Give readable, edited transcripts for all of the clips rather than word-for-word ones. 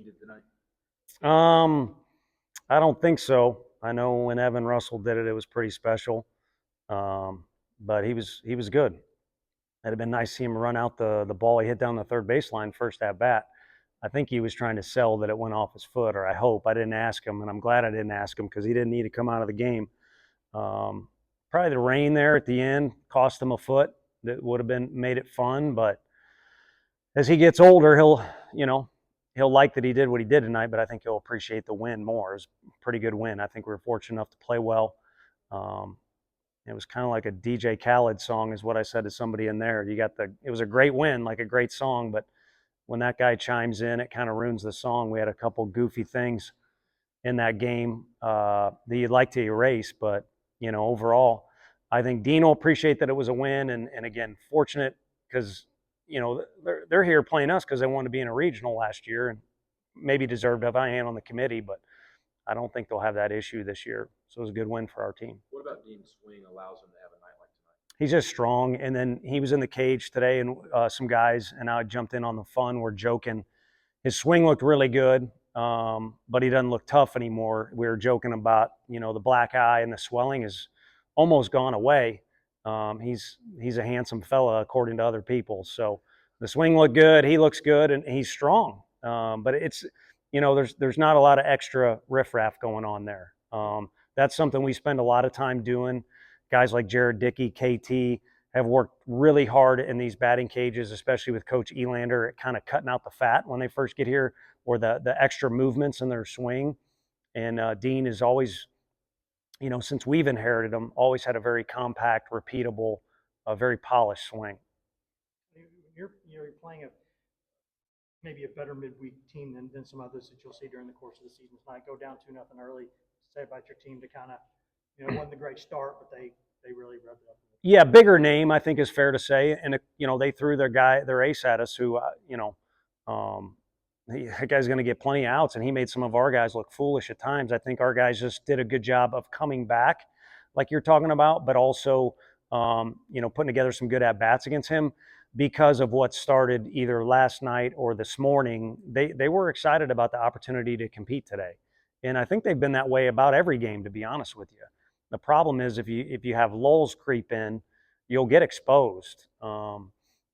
did tonight? I don't think so. I know when Evan Russell did it, it was pretty special. Um, but he was good. It'd have been nice to see him run out the ball he hit down the third baseline first at bat. I think he was trying to sell that it went off his foot, or I hope. I didn't ask him, and I'm glad I didn't ask him because he didn't need to come out of the game. Um, Probably the rain there at the end cost him a foot. That would have been made it fun, but as he gets older, he'll like that he did what he did tonight. But I think he'll appreciate the win more. It was a pretty good win. I think we were fortunate enough to play well. Um, it was kind of like a DJ Khaled song, is what I said to somebody in there. It was a great win, like a great song, but when that guy chimes in, it kind of ruins the song. We had a couple goofy things in that game that you'd like to erase, but overall, I think Dean will appreciate that it was a win, and again, fortunate because they're here playing us because they wanted to be in a regional last year and maybe deserved of. I am on the committee, but I don't think they'll have that issue this year. So it was a good win for our team. What about Dean's swing allows him to have a night like tonight? He's just strong. And then he was in the cage today, and some guys, and I jumped in on the fun. We're joking. His swing looked really good, but he doesn't look tough anymore. We were joking about, the black eye and the swelling is almost gone away. He's a handsome fella according to other people. So the swing looked good. He looks good, and he's strong. But it's, there's not a lot of extra riffraff going on there. That's something we spend a lot of time doing. Guys like Jared Dickey, KT, have worked really hard in these batting cages, especially with Coach Elander, at kind of cutting out the fat when they first get here, or the extra movements in their swing. And Dean is always, since we've inherited him, always had a very compact, repeatable, very polished swing. You're playing maybe a better midweek team than some others that you'll see during the course of the season tonight. Go down 2-0 early. Say about your team to kind of, it wasn't a great start, but they really rubbed it up. Yeah, bigger name, I think is fair to say. And, they threw their ace at us who, that guy's going to get plenty of outs, and he made some of our guys look foolish at times. I think our guys just did a good job of coming back, like you're talking about, but also, putting together some good at-bats against him because of what started either last night or this morning. They were excited about the opportunity to compete today. And I think they've been that way about every game, to be honest with you. The problem is if you have lulls creep in, you'll get exposed.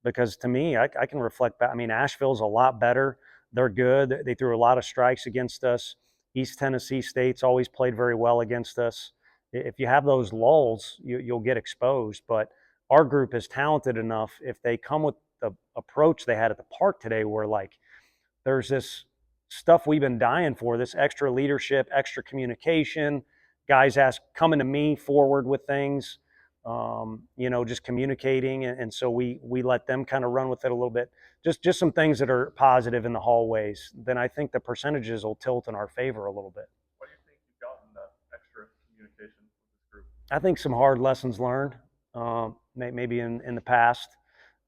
Because to me, I can reflect back. I mean, Asheville's a lot better. They're good. They threw a lot of strikes against us. East Tennessee State's always played very well against us. If you have those lulls, you'll get exposed. But our group is talented enough. If they come with the approach they had at the park today, where like there's this stuff we've been dying for, this extra leadership, extra communication, guys coming to me forward with things, just communicating. And so we let them kind of run with it a little bit. Just some things that are positive in the hallways. Then I think the percentages will tilt in our favor a little bit. What do you think you've gotten the extra communication with this group? I think some hard lessons learned, maybe in the past.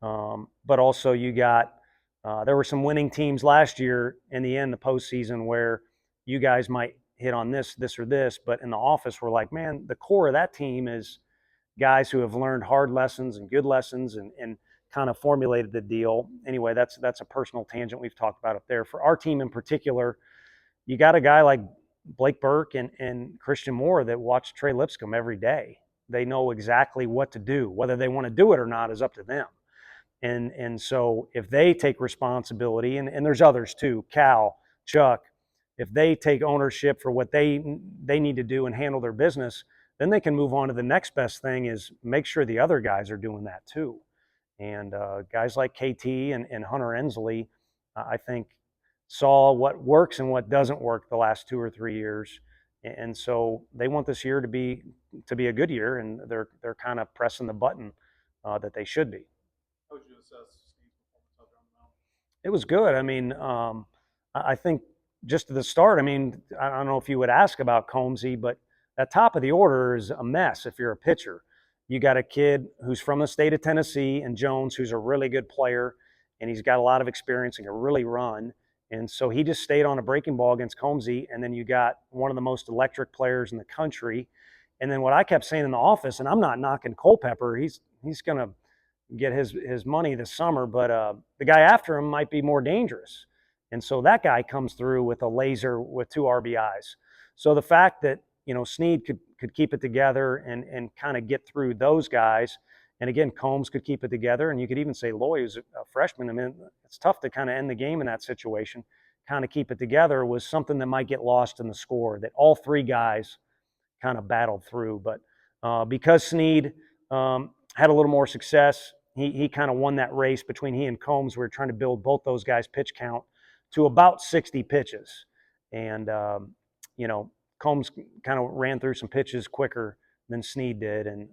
But also there were some winning teams last year in the end, the postseason, where you guys might hit on this or this, but in the office, we're like, man, the core of that team is guys who have learned hard lessons and good lessons and kind of formulated the deal. Anyway, that's a personal tangent we've talked about up there. For our team in particular, you got a guy like Blake Burke and Christian Moore that watch Trey Lipscomb every day. They know exactly what to do. Whether they want to do it or not is up to them. And so if they take responsibility, and there's others too, Cal, Chuck, if they take ownership for what they need to do and handle their business, then they can move on to the next best thing, is make sure the other guys are doing that too. And guys like KT and Hunter Ensley, I think, saw what works and what doesn't work the last 2 or 3 years. And so they want this year to be a good year, and they're kind of pressing the button that they should be. How would you assess Steve's performance out there on the mound? It was good. I mean, I think just to the start, I mean, I don't know if you would ask about Combsy, but that top of the order is a mess if you're a pitcher. You got a kid who's from the state of Tennessee, and Jones, who's a really good player, and he's got a lot of experience and can really run. And so he just stayed on a breaking ball against Combsy, and then you got one of the most electric players in the country. And then what I kept saying in the office, and I'm not knocking Culpepper, he's going to get his money this summer, but the guy after him might be more dangerous. And so that guy comes through with a laser with 2 RBIs. So the fact that, Snead could keep it together and kind of get through those guys. And again, Combs could keep it together. And you could even say Loy was a freshman. I mean, it's tough to kind of end the game in that situation. Kind of keep it together was something that might get lost in the score, that all 3 guys kind of battled through. But because Snead had a little more success, he kind of won that race between he and Combs. We were trying to build both those guys' pitch count to about 60 pitches. And, Combs kind of ran through some pitches quicker than Snead did. And,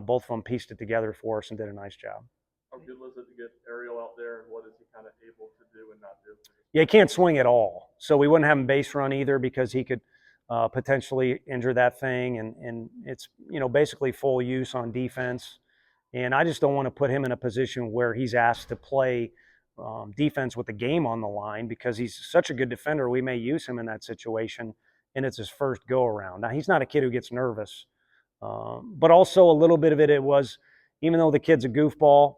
both of them pieced it together for us and did a nice job. How good was it to get Ariel out there, and what is he kind of able to do and not do? Yeah, he can't swing at all. So we wouldn't have him base run either because he could potentially injure that thing. And it's, basically full use on defense. And I just don't want to put him in a position where he's asked to play defense with the game on the line because he's such a good defender. We may use him in that situation, and it's his first go around. Now, he's not a kid who gets nervous, but also a little bit of it was, even though the kid's a goofball,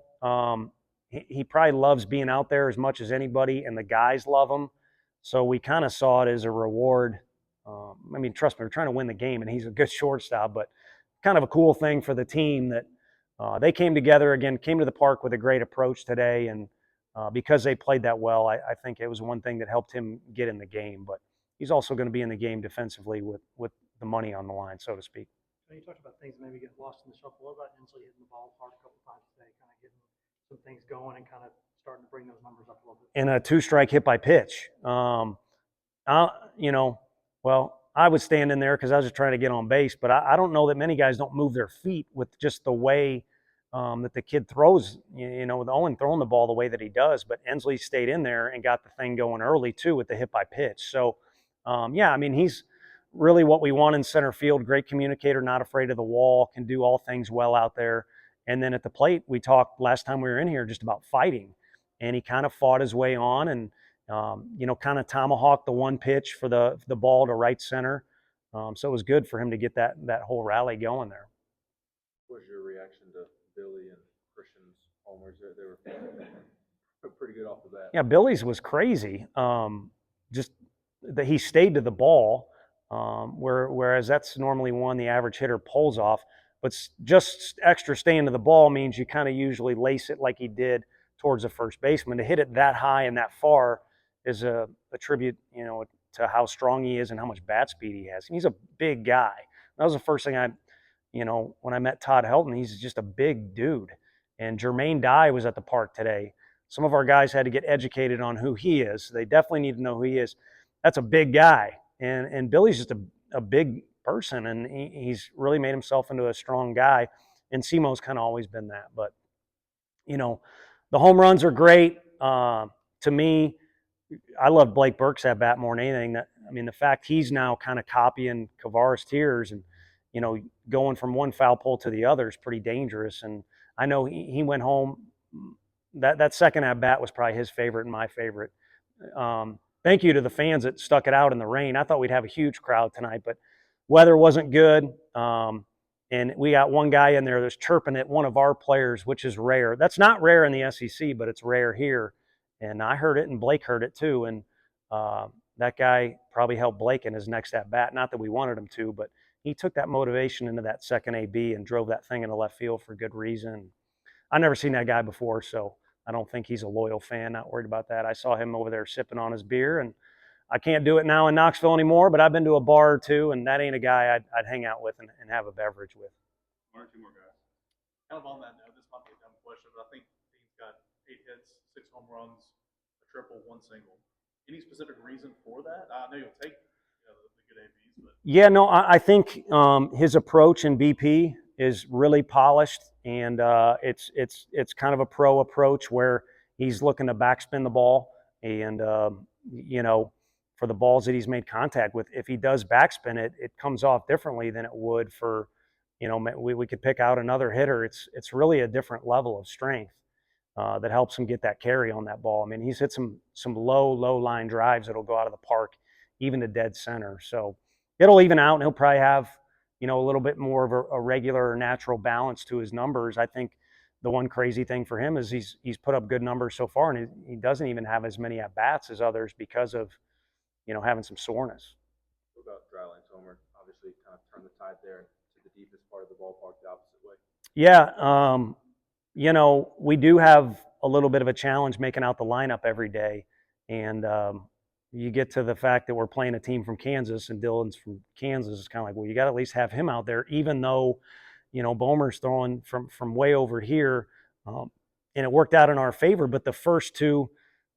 he probably loves being out there as much as anybody, and the guys love him. So we kind of saw it as a reward. Trust me, we're trying to win the game, and he's a good shortstop, but kind of a cool thing for the team that they came together again, came to the park with a great approach today, and because they played that well, I think it was one thing that helped him get in the game. But he's also going to be in the game defensively with the money on the line, so to speak. You talked about things that maybe get lost in the shuffle. What about Inslee hitting the ball hard a couple times today, kind of getting some things going and kind of starting to bring those numbers up a little bit? And a 2-strike hit by pitch. I was standing there because I was just trying to get on base, but I don't know that many guys don't move their feet with just the way that the kid throws, with Owen throwing the ball the way that he does. But Inslee stayed in there and got the thing going early, too, with the hit by pitch. So, he's really what we want in center field. Great communicator, not afraid of the wall, can do all things well out there. And then at the plate, we talked last time we were in here just about fighting. And he kind of fought his way on and, kind of tomahawked the one pitch for the ball to right center. So it was good for him to get that whole rally going there. What was your reaction to Billy and Christian's homers? They were pretty good off the bat. Yeah, Billy's was crazy. Just that he stayed to the ball, whereas that's normally one the average hitter pulls off. But just extra staying to the ball means you kind of usually lace it like he did towards the first baseman. To hit it that high and that far is a tribute, to how strong he is and how much bat speed he has. And he's a big guy. That was the first thing when I met Todd Helton, he's just a big dude. And Jermaine Dye was at the park today. Some of our guys had to get educated on who he is. They definitely need to know who he is. That's a big guy. And Billy's just a big person, and he's really made himself into a strong guy. And Simo's kind of always been that. But, the home runs are great. To me, I love Blake Burke's at bat more than anything. The fact he's now kind of copying Kavares Tears and, going from one foul pole to the other is pretty dangerous. And I know he went home. That second at bat was probably his favorite and my favorite. Thank you to the fans that stuck it out in the rain. I thought we'd have a huge crowd tonight, but weather wasn't good. And we got one guy in there that's chirping at one of our players, which is rare. That's not rare in the SEC, but it's rare here. And I heard it, and Blake heard it too. And that guy probably helped Blake in his next at bat. Not that we wanted him to, but he took that motivation into that second AB and drove that thing into left field for good reason. I've never seen that guy before, so I don't think he's a loyal fan. Not worried about that. I saw him over there sipping on his beer, and I can't do it now in Knoxville anymore, but I've been to a bar or two, and that ain't a guy I'd hang out with and have a beverage with. One or two more guys. Kind of on that note, this might be a dumb question, but I think he's got 8 hits, 6 home runs, a triple, 1 single. Any specific reason for that? I know you'll take the good ABs, but yeah, no, I think his approach in BP is really polished, and it's kind of a pro approach where he's looking to backspin the ball, and for the balls that he's made contact with, if he does backspin it, it comes off differently than it would for, we could pick out another hitter. It's really a different level of strength that helps him get that carry on that ball. He's hit some low line drives that'll go out of the park, even to dead center. So it'll even out, and he'll probably have, a little bit more of a regular or natural balance to his numbers. I think the one crazy thing for him is he's put up good numbers so far, and he doesn't even have as many at bats as others because of having some soreness. What about Dryland's homer? Obviously, kind of turned the tide there to the deepest part of the ballpark the opposite way. Yeah, we do have a little bit of a challenge making out the lineup every day, and you get to the fact that we're playing a team from Kansas, and Dylan's from Kansas. It's kind of like, well, you got to at least have him out there, even though Bomer's throwing from way over here, and it worked out in our favor. But the first two,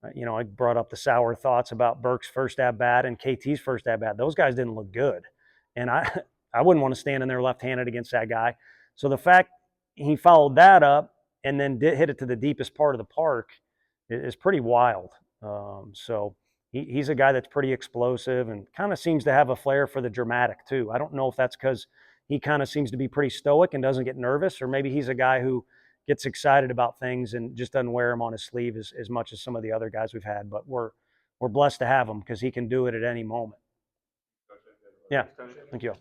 I brought up the sour thoughts about Burke's first at bat and KT's first at bat. Those guys didn't look good, and I wouldn't want to stand in there left-handed against that guy. So the fact he followed that up and then hit it to the deepest part of the park is pretty wild. So he's a guy that's pretty explosive and kind of seems to have a flair for the dramatic too. I don't know if that's because he kind of seems to be pretty stoic and doesn't get nervous, or maybe he's a guy who gets excited about things and just doesn't wear them on his sleeve as much as some of the other guys we've had. But we're blessed to have him because he can do it at any moment. Yeah, thank you.